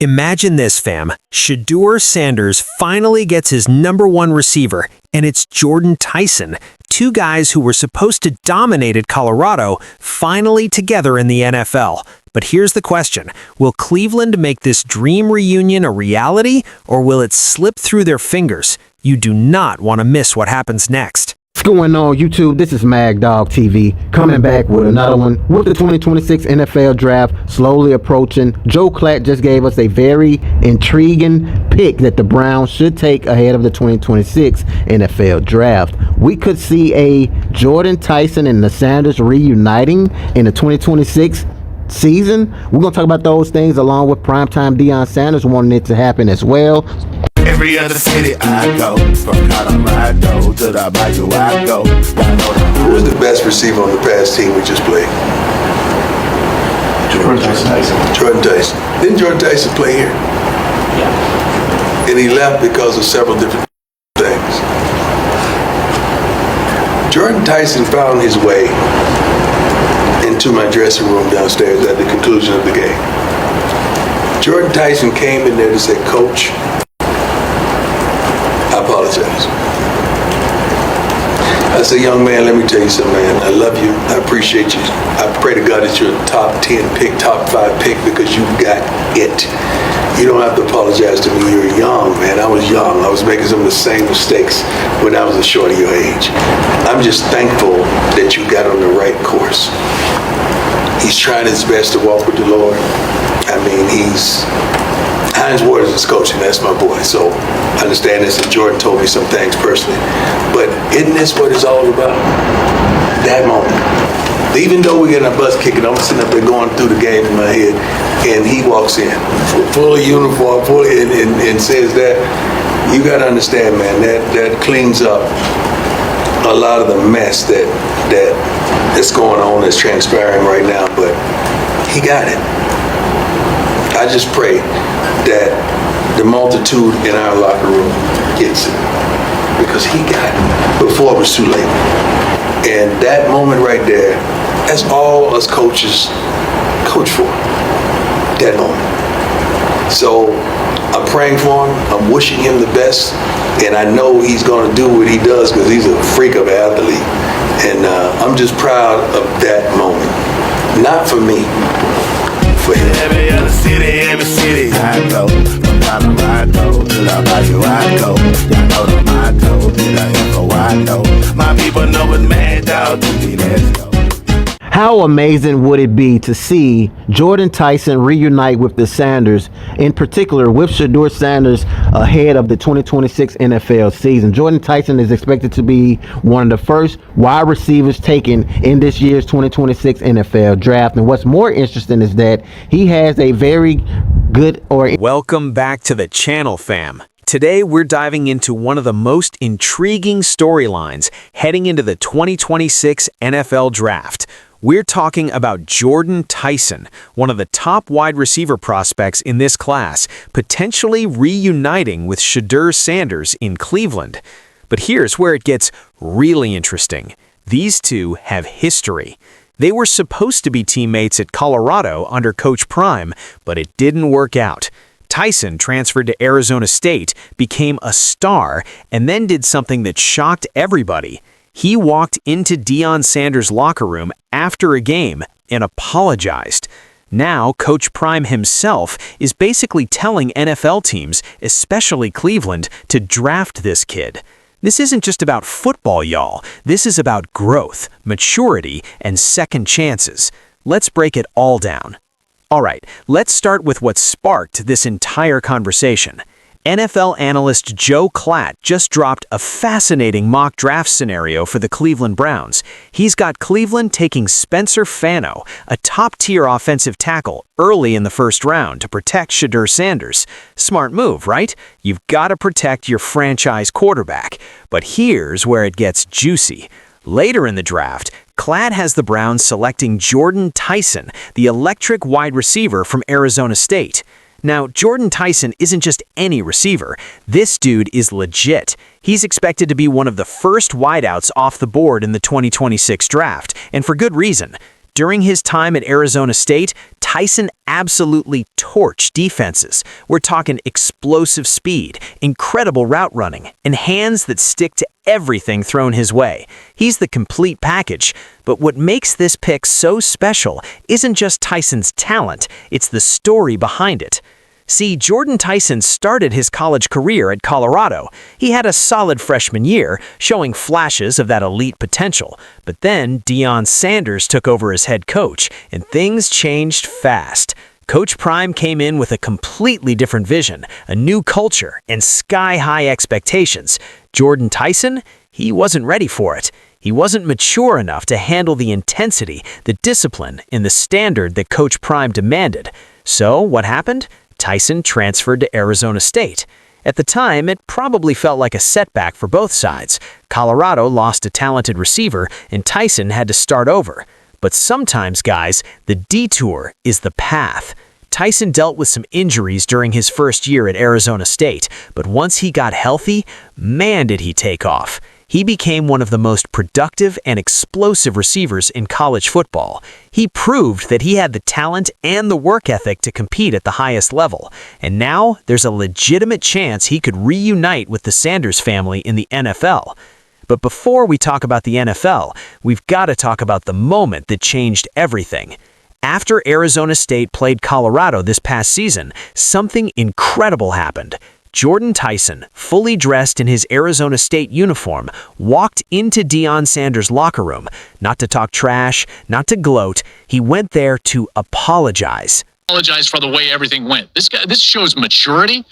Imagine this, fam. Shedeur Sanders finally gets his #1 receiver, and it's Jordan Tyson. Two guys who were supposed to dominate at Colorado, finally together in the NFL. But here's the question. Will Cleveland make this dream reunion a reality, or will it slip through their fingers? You do not want to miss what happens next. What's going on, YouTube? This is Mag Dog TV coming back with another one with the 2026 NFL Draft slowly approaching. Joe Klatt just gave us a very intriguing pick that the Browns should take ahead of the 2026 NFL Draft. We could see a Jordan Tyson and the Sanders reuniting in the 2026 season. We're going to talk about those things along with primetime Deion Sanders wanting it to happen as well. Every other city I go, from Colorado to the Bayou I go. Who was the best receiver on the past team we just played? Jordan Tyson. Jordan Tyson. Didn't Jordan Tyson play here? Yeah. And he left because of several different things. Jordan Tyson found his way into my dressing room downstairs at the conclusion of the game. Jordan Tyson came in there to say, "Coach, I apologize." I said, "Young man, let me tell you something, man. I love you. I appreciate you. I pray to God that you're a top 10 pick, top 5 pick because you got it. You don't have to apologize to me. You're young, man. I was young. I was making some of the same mistakes when I was a short of your age. I'm just thankful that you got on the right course." He's trying his best to walk with the Lord. I mean, Hines Ward is his coach, and that's my boy. So I understand this, and Jordan told me some things personally. But isn't this what it's all about? That moment. Even though we're getting our butts kicking, I'm sitting up there going through the game in my head, and he walks in, full uniform, and says that. You got to understand, man, that cleans up a lot of the mess that's going on, that's transpiring right now, but he got it. I just pray that the multitude in our locker room gets it, because he got it before it was too late. And that moment right there, that's all us coaches coach for, that moment. So I'm praying for him, I'm wishing him the best, and I know he's going to do what he does because he's a freak of an athlete. And I'm just proud of that moment. Not for me, for him. Every other city I go, from Colorado to the Bayou I go. Y'all know the motto, the info I know. My people know it's Mad Dog TV, let's go. How amazing would it be to see Jordan Tyson reunite with the Sanders, in particular with Shedeur Sanders ahead of the 2026 NFL season? Jordan Tyson is expected to be one of the first wide receivers taken in this year's 2026 NFL Draft. And what's more interesting is that he has a very good Welcome back to the channel, fam. Today, we're diving into one of the most intriguing storylines heading into the 2026 NFL Draft. We're talking about Jordan Tyson, one of the top wide receiver prospects in this class, potentially reuniting with Shedeur Sanders in Cleveland. But here's where it gets really interesting. These two have history. They were supposed to be teammates at Colorado under Coach Prime, but it didn't work out. Tyson transferred to Arizona State, became a star, and then did something that shocked everybody. He walked into Deion Sanders' locker room after a game and apologized. Now, Coach Prime himself is basically telling NFL teams, especially Cleveland, to draft this kid. This isn't just about football, y'all. This is about growth, maturity, and second chances. Let's break it all down. All right, let's start with what sparked this entire conversation. NFL analyst Joe Klatt just dropped a fascinating mock draft scenario for the Cleveland Browns. He's got Cleveland taking Spencer Fano, a top-tier offensive tackle, early in the first round to protect Shedeur Sanders. Smart move, right? You've got to protect your franchise quarterback. But here's where it gets juicy. Later in the draft, Klatt has the Browns selecting Jordan Tyson, the electric wide receiver from Arizona State. Now, Jordan Tyson isn't just any receiver. This dude is legit. He's expected to be one of the first wideouts off the board in the 2026 draft, and for good reason. During his time at Arizona State, Tyson absolutely torched defenses. We're talking explosive speed, incredible route running, and hands that stick to everything thrown his way. He's the complete package. But what makes this pick so special isn't just Tyson's talent, it's the story behind it. See, Jordan Tyson started his college career at Colorado. He had a solid freshman year, showing flashes of that elite potential. But then Deion Sanders took over as head coach, and things changed fast. Coach Prime came in with a completely different vision, a new culture, and sky-high expectations. Jordan Tyson, he wasn't ready for it. He wasn't mature enough to handle the intensity, the discipline, and the standard that Coach Prime demanded. So what happened? Tyson transferred to Arizona State. At the time, it probably felt like a setback for both sides. Colorado lost a talented receiver, and Tyson had to start over. But sometimes, guys, the detour is the path. Tyson dealt with some injuries during his first year at Arizona State, but once he got healthy, man did he take off. He became one of the most productive and explosive receivers in college football. He proved that he had the talent and the work ethic to compete at the highest level. And now there's a legitimate chance he could reunite with the Sanders family in the NFL. But before we talk about the NFL, we've got to talk about the moment that changed everything. After Arizona State played Colorado this past season, something incredible happened. Jordan Tyson, fully dressed in his Arizona State uniform, walked into Deion Sanders' locker room. Not to talk trash, not to gloat, he went there to apologize. Apologize for the way everything went. This shows maturity.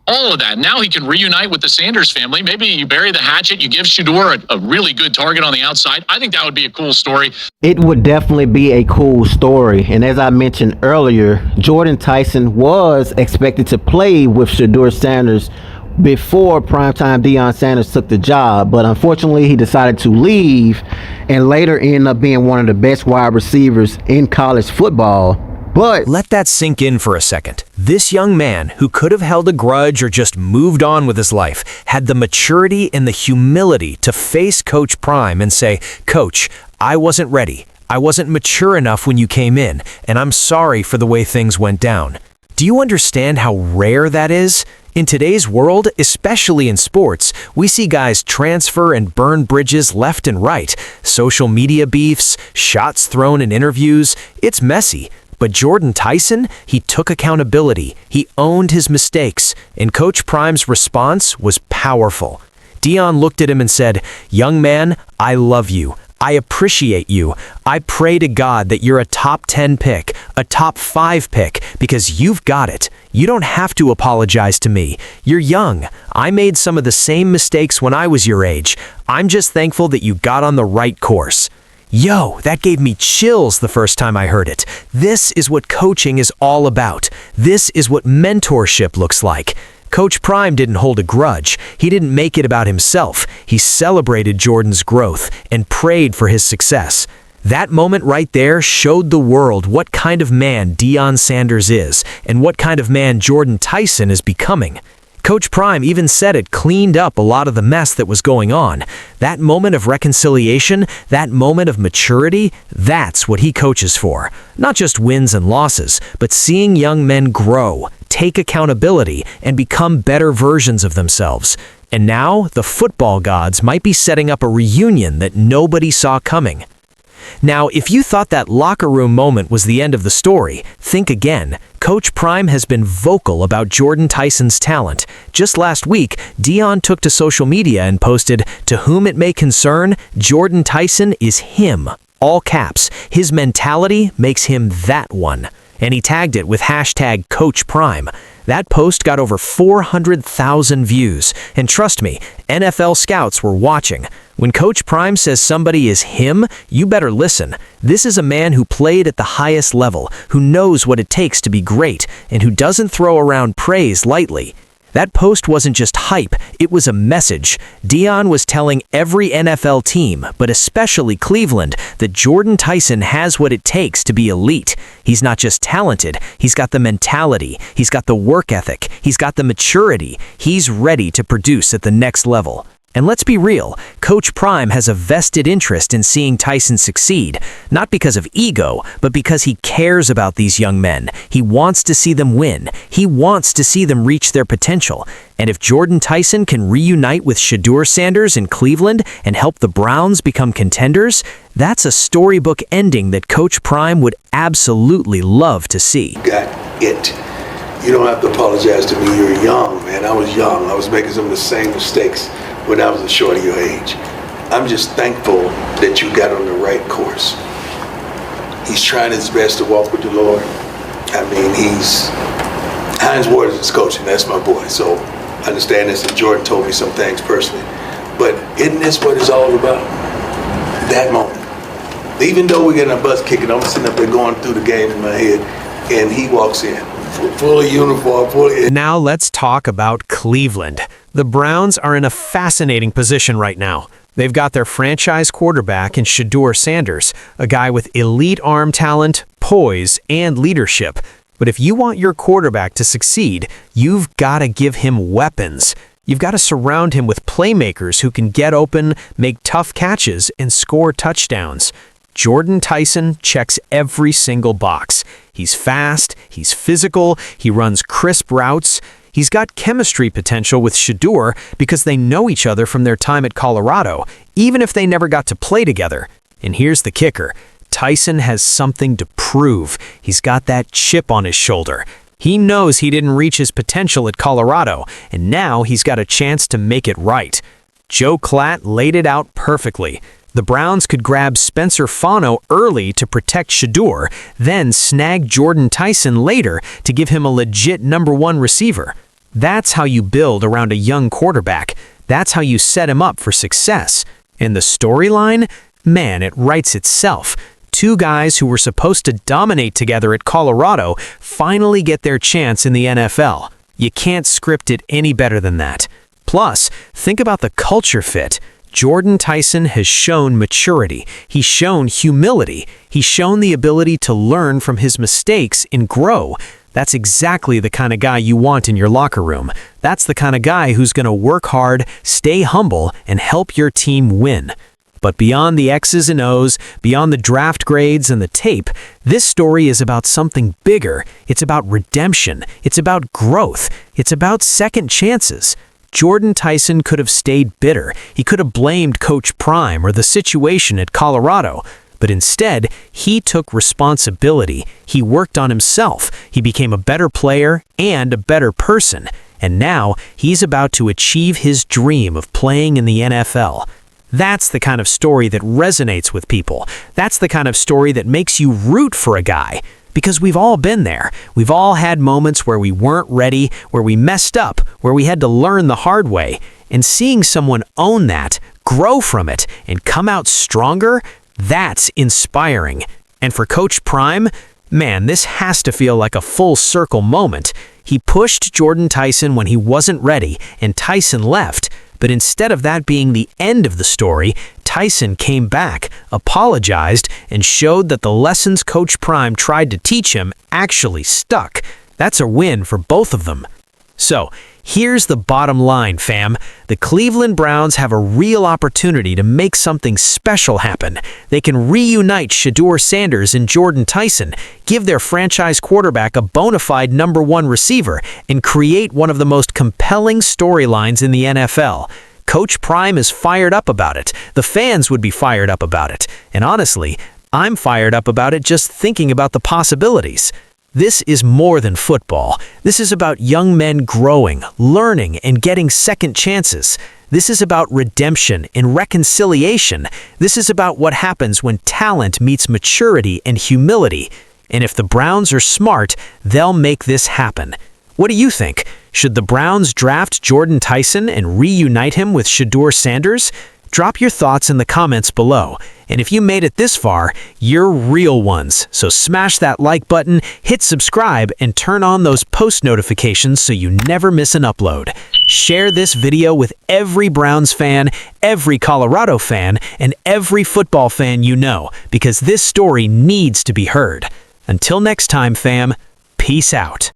All of that. Now he can reunite with the Sanders family. Maybe you bury the hatchet, you give Shedeur a really good target on the outside. I think that would be a cool story. It would definitely be a cool story. And as I mentioned earlier, Jordan Tyson was expected to play with Shedeur Sanders before primetime Deion Sanders took the job. But unfortunately, he decided to leave and later end up being one of the best wide receivers in college football. But let that sink in for a second. This young man, who could have held a grudge or just moved on with his life, had the maturity and the humility to face Coach Prime and say, "Coach, I wasn't ready. I wasn't mature enough when you came in, and I'm sorry for the way things went down." Do you understand how rare that is? In today's world, especially in sports, we see guys transfer and burn bridges left and right. Social media beefs, shots thrown in interviews, it's messy. But Jordan Tyson, he took accountability, he owned his mistakes, and Coach Prime's response was powerful. Deion looked at him and said, "Young man, I love you. I appreciate you. I pray to God that you're a top 10 pick, a top 5 pick, because you've got it. You don't have to apologize to me. You're young. I made some of the same mistakes when I was your age. I'm just thankful that you got on the right course." Yo, that gave me chills the first time I heard it. This is what coaching is all about. This is what mentorship looks like. Coach Prime didn't hold a grudge. He didn't make it about himself. He celebrated Jordan's growth and prayed for his success. That moment right there showed the world what kind of man Deion Sanders is and what kind of man Jordan Tyson is becoming. Coach Prime even said it cleaned up a lot of the mess that was going on. That moment of reconciliation, that moment of maturity, that's what he coaches for. Not just wins and losses, but seeing young men grow, take accountability, and become better versions of themselves. And now, the football gods might be setting up a reunion that nobody saw coming. Now, if you thought that locker room moment was the end of the story, think again. Coach Prime has been vocal about Jordan Tyson's talent. Just last week, Deion took to social media and posted, "To whom it may concern, Jordan Tyson is him." All caps. His mentality makes him that one. And he tagged it with hashtag Coach Prime. That post got over 400,000 views. And trust me, NFL scouts were watching. When Coach Prime says somebody is him, you better listen. This is a man who played at the highest level, who knows what it takes to be great, and who doesn't throw around praise lightly. That post wasn't just hype, it was a message. Deion was telling every NFL team, but especially Cleveland, that Jordan Tyson has what it takes to be elite. He's not just talented, he's got the mentality, he's got the work ethic, he's got the maturity. He's ready to produce at the next level. And let's be real, Coach Prime has a vested interest in seeing Tyson succeed, not because of ego, but because he cares about these young men. He wants to see them win. He wants to see them reach their potential. And if Jordan Tyson can reunite with Shedeur Sanders in Cleveland and help the Browns become contenders, that's a storybook ending that Coach Prime would absolutely love to see. Got it. You don't have to apologize to me. You're young, man. I was young. I was making some of the same mistakes when I was a short of your age. I'm just thankful that you got on the right course. He's trying his best to walk with the Lord. I mean, Hines Ward is his coach, and that's my boy. So I understand this, and Jordan told me some things personally. But isn't this what it's all about? That moment. Even though we're getting our butts kicking, I'm sitting up there going through the game in my head, and he walks in. Full uniform, Now let's talk about Cleveland. The Browns are in a fascinating position right now. They've got their franchise quarterback in Shedeur Sanders, a guy with elite arm talent, poise, and leadership. But if you want your quarterback to succeed, you've got to give him weapons. You've got to surround him with playmakers who can get open, make tough catches, and score touchdowns. Jordan Tyson checks every single box. He's fast, he's physical, he runs crisp routes. He's got chemistry potential with Shedeur because they know each other from their time at Colorado, even if they never got to play together. And here's the kicker. Tyson has something to prove. He's got that chip on his shoulder. He knows he didn't reach his potential at Colorado, and now he's got a chance to make it right. Joe Klatt laid it out perfectly. The Browns could grab Spencer Fano early to protect Shedeur, then snag Jordan Tyson later to give him a legit #1 receiver. That's how you build around a young quarterback. That's how you set him up for success. And the storyline? Man, it writes itself. Two guys who were supposed to dominate together at Colorado finally get their chance in the NFL. You can't script it any better than that. Plus, think about the culture fit. Jordan Tyson has shown maturity. He's shown humility. He's shown the ability to learn from his mistakes and grow. That's exactly the kind of guy you want in your locker room. That's the kind of guy who's going to work hard, stay humble, and help your team win. But beyond the X's and O's, beyond the draft grades and the tape, this story is about something bigger. It's about redemption. It's about growth. It's about second chances. Jordan Tyson could have stayed bitter. He could have blamed Coach Prime or the situation at Colorado. But instead, he took responsibility. He worked on himself. He became a better player and a better person. And now, he's about to achieve his dream of playing in the NFL. That's the kind of story that resonates with people. That's the kind of story that makes you root for a guy. Because we've all been there. We've all had moments where we weren't ready, where we messed up, where we had to learn the hard way. And seeing someone own that, grow from it, and come out stronger, that's inspiring. And for Coach Prime, man, this has to feel like a full circle moment. He pushed Jordan Tyson when he wasn't ready, and Tyson left. But instead of that being the end of the story, Tyson came back, apologized, and showed that the lessons Coach Prime tried to teach him actually stuck. That's a win for both of them. So, here's the bottom line, fam. The Cleveland Browns have a real opportunity to make something special happen. They can reunite Shedeur Sanders and Jordan Tyson, give their franchise quarterback a bona fide #1 receiver, and create one of the most compelling storylines in the NFL. Coach Prime is fired up about it. The fans would be fired up about it. And honestly, I'm fired up about it just thinking about the possibilities. This is more than football. This is about young men growing, learning, and getting second chances. This is about redemption and reconciliation. This is about what happens when talent meets maturity and humility. And if the Browns are smart, they'll make this happen. What do you think? Should the Browns draft Jordan Tyson and reunite him with Shedeur Sanders? Drop your thoughts in the comments below. And if you made it this far, you're real ones. So smash that like button, hit subscribe, and turn on those post notifications so you never miss an upload. Share this video with every Browns fan, every Colorado fan, and every football fan you know, because this story needs to be heard. Until next time, fam, peace out.